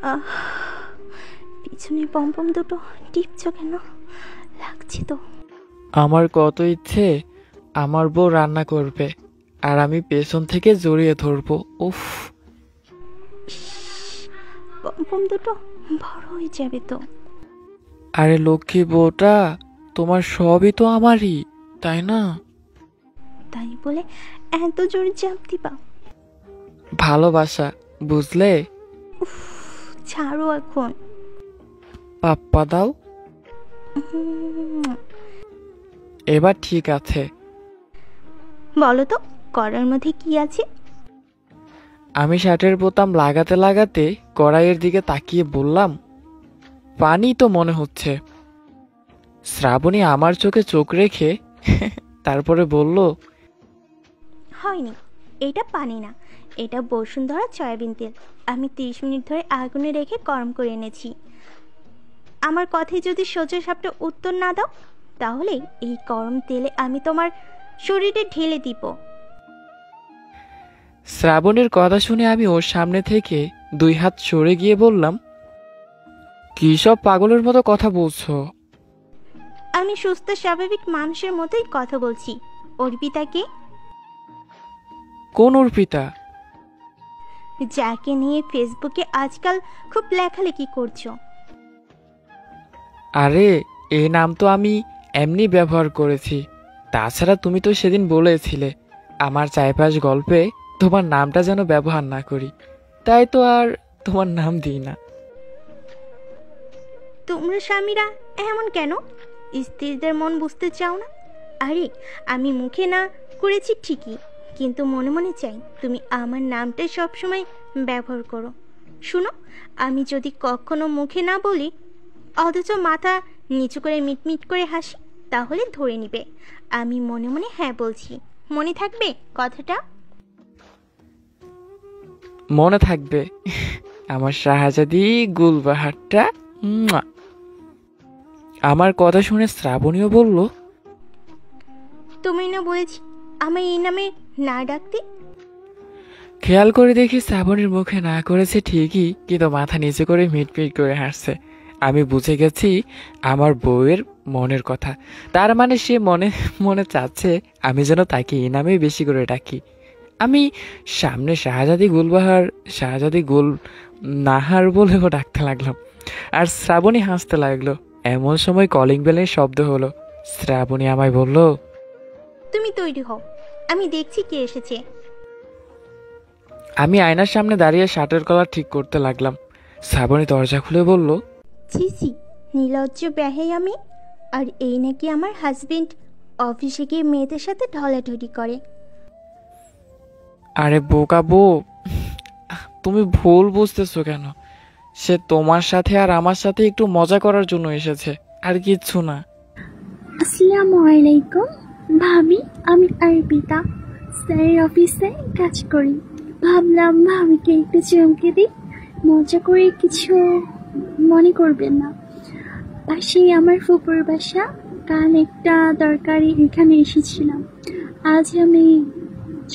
আহ, পিছনে পম্পম দুটো টিপছো কেন? লাগছে তো। আমার কত ইচ্ছে আমার বউ রান্না করবে আর আমি পেছন থেকে জড়িয়ে ধরবো। উফ। পম্পম দুটো বড় হয়ে যাবে তো। আরে লক্ষ্মী বউটা, তোমার সবই তো আমারই, তাই না? তাই বলে এত জোরে চাপ দিবা? ভালোবাসা, বুঝলে? উফ, ছাড়ো এখন। পাপ্পা দাও। উম, এবার ঠিক আছে। বলো তো করার মধ্যে কি আছে? আমি শার্টের বোতাম লাগাতে লাগাতে কড়াইয়ের দিকে তাকিয়ে বললাম, পানি তো মনে হচ্ছে। শ্রাবণী আমার চোখে চোখ রেখে তারপরে বলল, হয়নি, এটা পানি না, এটা বসুন্ধরা সয়াবিন তেল। আমি 30 মিনিট ধরে আগুনে রেখে গরম করে এনেছি। আমার কথায় যদি সোজা সাপটা উত্তর না দাও, তাহলে এই গরম তেলে আমি তোমার শরীরে ঢেলে দিব। শ্রাবণীর কথা শুনে আমি ওর সামনে থেকে 2 হাত সরে গিয়ে বললাম, কি সব পাগলের মতো কথা বলছো? আমি সুস্থ স্বাভাবিক মানুষের মতোই কথা বলছি। অর্পিতাকে, কোন অর্পিতা? যাকে নিয়ে ফেসবুকে আজকাল খুব লেখালেখি করছো। আরে, এই নাম তো আমি এমনি ব্যবহার করেছি। তাছাড়া তুমি তো সেদিন বলেছিলে আমার চাইপাশ গল্পে তোমার নামটা যেন ব্যবহার না করি, তাই তো আর তোমার নাম দিই না। তোমরা স্বামীরা এমন কেন? স্ত্রীদের মন বুঝতে চাও না? আরে, আমি মুখে না করেছি ঠিকই, কিন্তু মনে মনে চাই তুমি আমার নামটা সবসময় ব্যবহার করো। শুনো, আমি যদি কখনো মুখে না বলি অথচ মাথা নিচু করে মিটমিট করে হাসি, তাহলে ধরে নিবে আমি মনে মনে হ্যাঁ বলছি। মনে থাকবে কথাটা? মনে থাকবে। আমার শাহজাদি গুলবাহারটা। মুয়া। আমার কথা শুনে শ্রাবণীও বলল, তুমি না বলেছি আমি এই নামে না ডাকতে? খেয়াল করে দেখি শ্রাবণীর মুখে না করেছে ঠিকই, কিন্তু মাথা নিচে করে মিটমিট করে হাসছে। আমি বুঝে গেছি আমার বউয়ের মনের কথা। তার মানে সে মনে মনে চাচ্ছে আমি যেন তাকে এই নামেই বেশি করে ডাকি। আমি সামনে শাহজাদি গুলবাহার, শাহজাদি গুল নাহার বলেও ডাকতে লাগলাম, আর শ্রাবণী হাসতে লাগলো। এমন সময় কলিং বেলের শব্দ হলো। শ্রাবণী আমায় বলল, তুমি তৈরি হও, আমি দেখছি কে এসেছে। আমি আয়নার সামনে দাঁড়িয়ে শার্টের কলার ঠিক করতে লাগলাম। শ্রাবণী দরজা খুলে বলল, ছি ছি, নির্লজ্জ ব্যাহে আমি। আর এই নাকি আমার হাজবেন্ড অফিসে গিয়ে মেয়েদের সাথে ঢলাঢলি করে। আরে বোকা বউ, তুমি ভুল বুঝতেছো কেন? সে তোমার সাথে আর আমার সাথে একটু মজা করার জন্য এসেছে, আর কিচ্ছু না। আসসালামু আলাইকুম ভাবি, আমি অর্পিতা, স্যারের অফিসে কাজ করি। ভাবলাম ভাবিকে একটু চমকে দিই, মজা করে, কিছু মনে করবেন না। পাশেই আমার ফুপুর বাসা, কাল একটা দরকারি এখানে এসেছিলাম। আজ আমি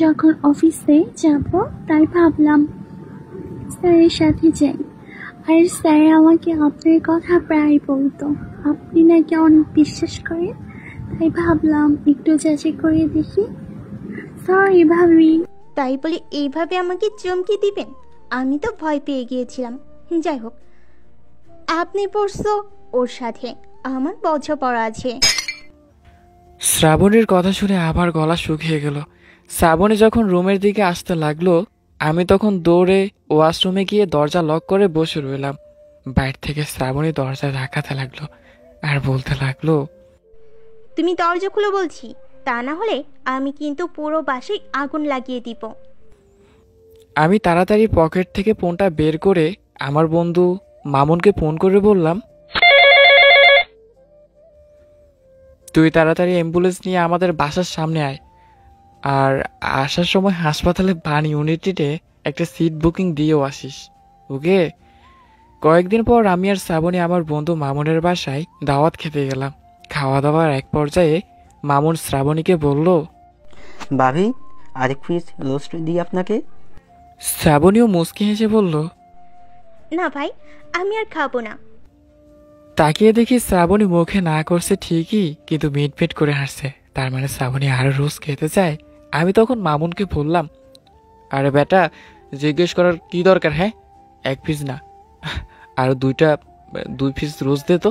যখন অফিসে যাব, তাই ভাবলাম স্যারের সাথে যাই। আর স্যার আমাকে আপনার কথা প্রায় বলতো, আপনি নাকি অনেক বিশ্বাস করেন, তাই ভাবলাম একটু যাচাই করে দেখি। সরি ভাবি। তাই বলে এইভাবে আমাকে চমকে দিবেন? আমি তো ভয় পেয়ে গিয়েছিলাম। যাই হোক, আপনি পড়ছো ওর সাথে, আমার বোঝাপড়া আছে। শ্রাবণীর কথা শুনে আবার গলা শুকিয়ে গেল। শ্রাবণী যখন রুমের দিকে আসতে লাগলো, আমি তখন দৌড়ে ওয়াশরুমে গিয়ে দরজা লক করে বসে রইলাম। বাইরে থেকে শ্রাবণী দরজা ধাক্কাতে লাগলো আর বলতে লাগলো, তুমি দরজা খুলে বলছি, তা না হলে আমি কিন্তু পুরো বাসায় আগুন লাগিয়ে দিব। আমি তাড়াতাড়ি পকেট থেকে ফোনটা বের করে আমার বন্ধু মামুনকে ফোন করে বললাম, তুই তাড়াতাড়ি অ্যাম্বুলেন্স নিয়ে আমাদের বাসার সামনে আয়, আর আসার সময় হাসপাতালে বান ইউনিটিতে একটা সিট বুকিং দিয়েও আসিস, ওকে? কয়েকদিন পর আমি আর শ্রাবণী আমার বন্ধু মামুনের বাসায় দাওয়াত খেতে গেলাম। খাওয়া দাওয়ার এক পর্যায়ে মামুন শ্রাবণীকে বলল, ভাবি, আরেক পিস রোস্ট দিই আপনাকে? শ্রাবণীও মুচকি হেসে বলল, না ভাই, আমি আর খাবো না। তাকিয়ে দেখি শ্রাবণী মুখে না করছে ঠিকই, কিন্তু মিট মিট করে হাসছে। তার মানে শ্রাবণী আরো রোজ খেতে চায়। আমি তখন মামুনকে বললাম, আরে বেটা, জিজ্ঞেস করার কি দরকার? হ্যাঁ, এক পিস না, আরো দুই পিস রোজ দে তো।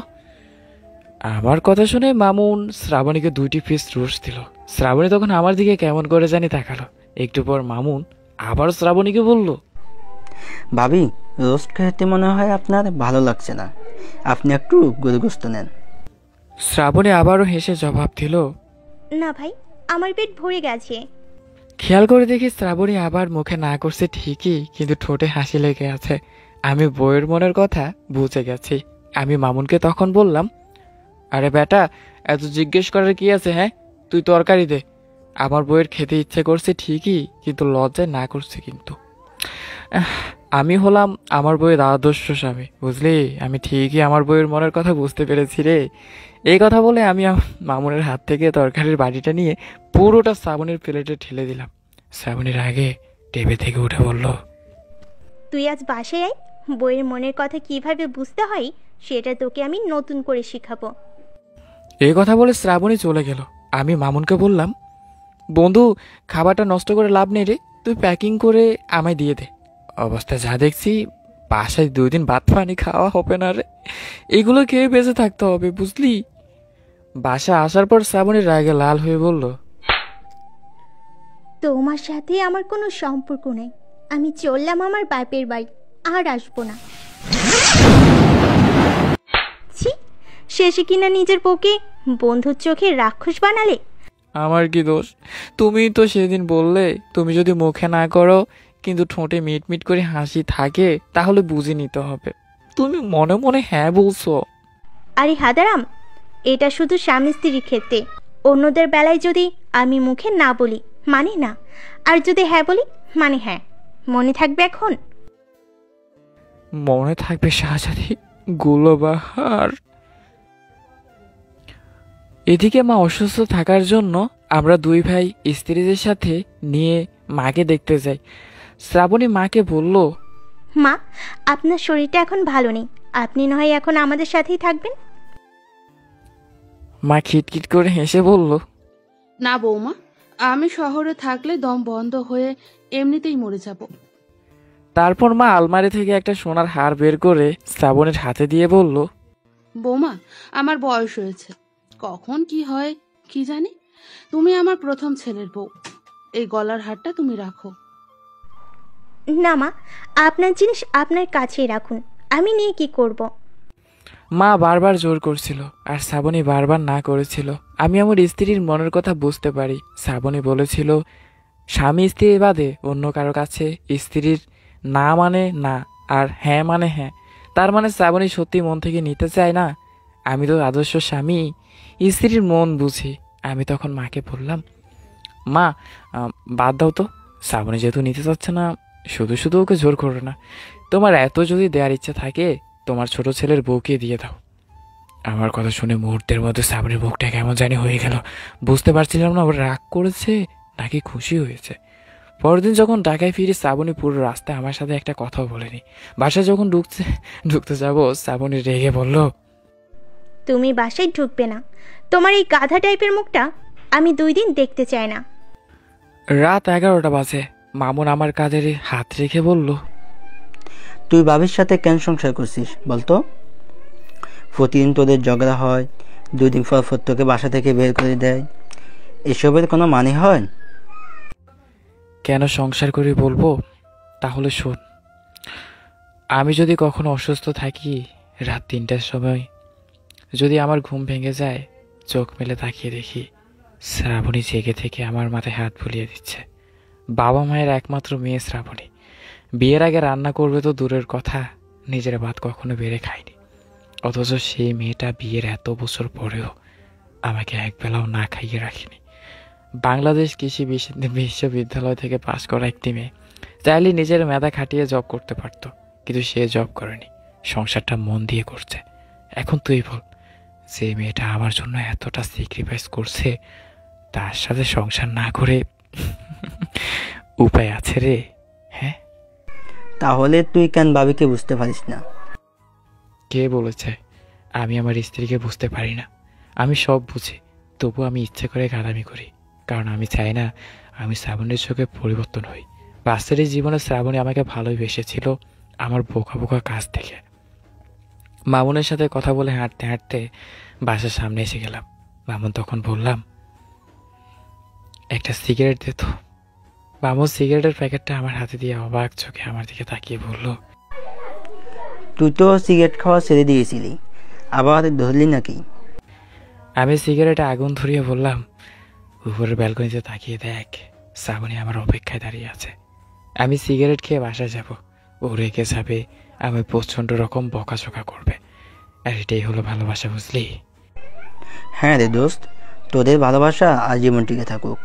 আমার কথা শুনে মামুন শ্রাবণীকে 2টি পিস রোজ দিল। শ্রাবণী তখন আমার দিকে কেমন করে জানি তাকালো। একটু পর মামুন আবার শ্রাবণীকে বলল, ভাবি, রোস্ট খেতে মনে হয় আপনার ভালো লাগছে না, আপনি একটু গরু গোস্ত নেন। শ্রাবণী আবারও হেসে জবাব দিল, না ভাই, আমার পেট ভরে গেছে। খেয়াল করে দেখি শ্রাবণী আবার মুখে না করছে ঠিকই, কিন্তু ঠোঁটে হাসি লেগে আছে। আমি বইয়ের মনের কথা বুঝে গেছি। আমি মামুনকে তখন বললাম, আরে বেটা, এত জিজ্ঞেস করার কি আছে? হ্যাঁ, তুই তরকারি দে। আমার বইয়ের খেতে ইচ্ছে করছে ঠিকই, কিন্তু লজ্জায় না করছে। কিন্তু আমি হলাম আমার বইয়ের আদর্শ স্বামী, বুঝলি? আমি ঠিকই আমার বইয়ের মনের কথা বুঝতে পেরেছি রে। এই কথা বলে আমি মামুনের হাত থেকে তরকারির বাটিটা নিয়ে পুরোটা শ্রাবণীর প্লেটে ঠেলে দিলাম। শ্রাবণীর আগে টেবিল থেকে উঠে বলল, তুই আজ বাসায় আয়, বইয়ের মনের কথা কিভাবে বুঝতে হয় সেটা তোকে আমি নতুন করে শিখাবো। এই কথা বলে শ্রাবণী চলে গেল। আমি মামুনকে বললাম, বন্ধু, খাবারটা নষ্ট করে লাভ নেই রে, তুই প্যাকিং করে আমায় দিয়ে দে। অবস্থা যা দেখছি, বাসায় 2 দিন ভাত পানি খাওয়া হবে না রে। এগুলো খেয়ে বেঁচে থাকতে হবে, বুঝলি? বাসা আসার পর শ্রাবণীর রাগে লাল হয়ে বলল, তোমার সাথে আমার কোনো সম্পর্ক নেই, আমি চললাম আমার বাপের বাড়ি, আর আসবো না। ছি, শেষে কিনা নিজের বউকে বন্ধুর চোখে রাক্ষস বানালে। আমার কি দোষ? তুমি তো সেদিন বললে, তুমি যদি মুখে না করো কিন্তু ঠোঁটে মিট মিট করে হাসি থাকে তাহলে বুঝে নিতে হবে। তুমি মনে মনে হ্যাঁ বলছো। আরে হাদারাম, এটা শুধু স্বামী স্ত্রীর ক্ষেত্রে। অন্যদের বেলায় যদি আমি মুখে না বলি মানে না, আর যদি হ্যাঁ বলি মানে হ্যাঁ। মনে থাকবে এখন? মনে থাকবে শাহজাদি গুলবাহার। এদিকে মা অসুস্থ থাকার জন্য আমরা 2 ভাই স্ত্রীদের সাথে নিয়ে মাকে দেখতে যাই। শ্রাবণী মাকে বলল, মা, আপনার শরীরটা এখন ভালো নেই, আপনি না হয় এখন আমাদের সাথেই থাকবেন। মা খিটখিট করে হেসে বলল, না বৌমা, আমি শহরে থাকলে দম বন্ধ হয়ে এমনিতেই মরে যাব। তারপর মা আলমারি থেকে একটা সোনার হার বের করে শ্রাবণীর হাতে দিয়ে বলল, বৌমা, আমার বয়স হয়েছে, কখন কি হয় কি জানি। তুমি আমার প্রথম ছেলের বউ, এই গলার হারটা তুমি রাখো। না মা, আপনার জিনিস আপনার কাছেই রাখুন, আমি নিয়ে কি করব। মা বারবার জোর করছিল আর শ্রাবণী বারবার না করেছিল। আমি আমার স্ত্রীর মনের কথা বুঝতে পারি। শ্রাবণী বলেছিল, স্বামী স্ত্রী বাদে অন্য কারো কাছে স্ত্রীর না মানে না, আর হ্যাঁ মানে হ্যাঁ। তার মানে শ্রাবণী সত্যি মন থেকে নিতে চায় না। আমি তো আদর্শ স্বামী, স্ত্রীর মন বুঝি। আমি তখন মাকে বললাম, মা, বাদ দাও তো, শ্রাবণী যেহেতু নিতে চাচ্ছে না, শুধু শুধু ওকে জোর করো না। তোমার এত যদি দেওয়ার ইচ্ছা থাকে, তোমার ছোট ছেলের বউকে দিয়ে দাও। আমার কথা শুনে মুহূর্তের মধ্যে শ্রাবণীর বুকটা কেমন জানি হয়ে গেল। বুঝতে পারছিলাম না ওর রাগ করেছে নাকি খুশি হয়েছে। পরদিন যখন ঢাকায় ফিরে শ্রাবণী পুরো রাস্তায় আমার সাথে একটা কথাও বলেনি। বাসায় যখন ঢুকতে যাবো, শ্রাবণী রেগে বলল, তুমি বাসায় ঢুকবে না, তোমার এই গাধা টাইপের মুখটা আমি 2 দিন দেখতে চাই না। রাত 11টা বাজে। মামুন আমার কাঁধে হাত রেখে বলল, তুই ভাবির সাথে কেন সংসার করছিস বলতো? প্রতিদিন তোদের ঝগড়া হয়, 2 দিন পর তোকে বাসা থেকে বের করে দেয়, এসবের কোনো মানে হয়? কেন সংসার করি বলবো? তাহলে শোন, আমি যদি কখনো অসুস্থ থাকি, রাত 3টার সময় যদি আমার ঘুম ভেঙে যায়, চোখ মেলে তাকিয়ে দেখি শ্রাবণী জেগে থেকে আমার মাথায় হাত বুলিয়ে দিচ্ছে। বাবা মায়ের একমাত্র মেয়ে শ্রাবণী। বিয়ের আগে রান্না করবে তো দূরের কথা, নিজের ভাত কখনো বেড়ে খায়নি। অথচ সেই মেয়েটা বিয়ের এত বছর পরেও আমাকে একবেলাও না খাইয়ে রাখেনি। বাংলাদেশ কৃষি বিশ্ববিদ্যালয় থেকে পাশ করা একটি মেয়ে, চাইলে নিজের মেধা খাটিয়ে জব করতে পারত, কিন্তু সে জব করেনি, সংসারটা মন দিয়ে করছে। এখন তুই বল, যে মেয়েটা আমার জন্য এতটা স্যাক্রিফাইস করছে, তার সাথে সংসার না করে উপায় আছে রে? হ্যাঁ, তাহলে তুই কেন ভাবিকে বুঝতে পারিস না? কে বলেছে আমি আমার স্ত্রীকে বুঝতে পারি না? আমি সব বুঝি, তবু আমি ইচ্ছে করে গালামি করি, কারণ আমি চাই না আমি শ্রাবণের চোখে পরিবর্তন হই। বাস্তবের জীবনে শ্রাবণী আমাকে ভালোই বেসেছিল আমার বোকা বোকা কাজ থেকে। মামুনের সাথে কথা বলে হাঁটতে হাঁটতে বাসার সামনে এসে গেলাম। মামুন তখন বললাম, একটা সিগারেট দে তো। মামুন সিগারেটের প্যাকেটটা আমার হাতে দিয়ে অবাক চোখে আমার দিকে তাকিয়ে বলল, তুই তো সিগারেট খাওয়া ছেড়ে দিয়েছিলি, আবার ধরলি নাকি? আমি সিগারেটে আগুন ধরিয়ে বললাম, উপরের ব্যালকনিতে তাকিয়ে দেখ, শ্রাবণী আমার অপেক্ষায় দাঁড়িয়ে আছে। আমি সিগারেট খেয়ে বাসায় যাব, ও রেগে যাবে, আমি প্রচণ্ড রকম বকাঝকা করবে, আর এটাই হলো ভালোবাসা, বুঝলি? হ্যাঁ রে দোস্ত, তোদের ভালোবাসা আজীবন টিকে থাকুক,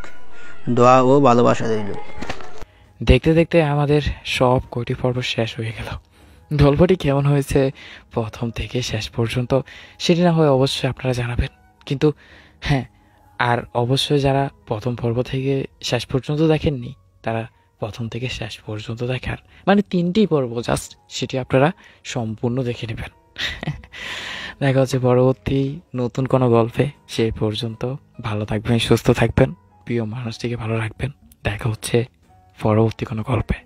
দোয়া ও ভালোবাসা রইল। দেখতে দেখতে আমাদের সব কটি পর্ব শেষ হয়ে গেল। গল্পটি কেমন হয়েছে প্রথম থেকে শেষ পর্যন্ত সেটি না হয় অবশ্যই আপনারা জানাবেন, কিন্তু হ্যাঁ, আর অবশ্যই যারা প্রথম পর্ব থেকে শেষ পর্যন্ত দেখেননি তারা প্রথম থেকে শেষ পর্যন্ত দেখার মানে 3টি পর্ব জাস্ট সেটি আপনারা সম্পূর্ণ দেখে নেবেন। দেখা হচ্ছে পরবর্তী নতুন কোনো গল্পে। সে পর্যন্ত ভালো থাকবেন, সুস্থ থাকবেন, প্রিয় মানুষটিকে ভালো রাখবেন। দেখা হচ্ছে পরবর্তী কোনো গল্পে।